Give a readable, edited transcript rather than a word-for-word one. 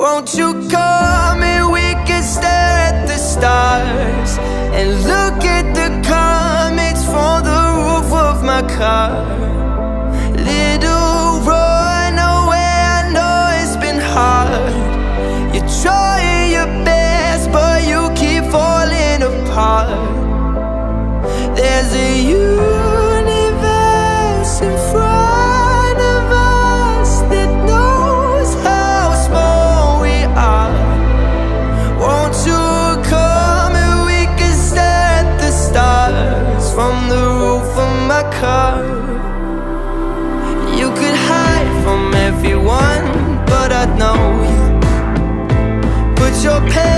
Won't you come and we can stare at the stars and look at the comets from the roof of my car. Little runaway, I know it's been hard. You're trying your best, but you keep falling apart. There's a universe in front of us that knows how small we are. Won't you come and we can stare at the stars from the roof of my car? You could hide from everyone, but I know you. Put your pen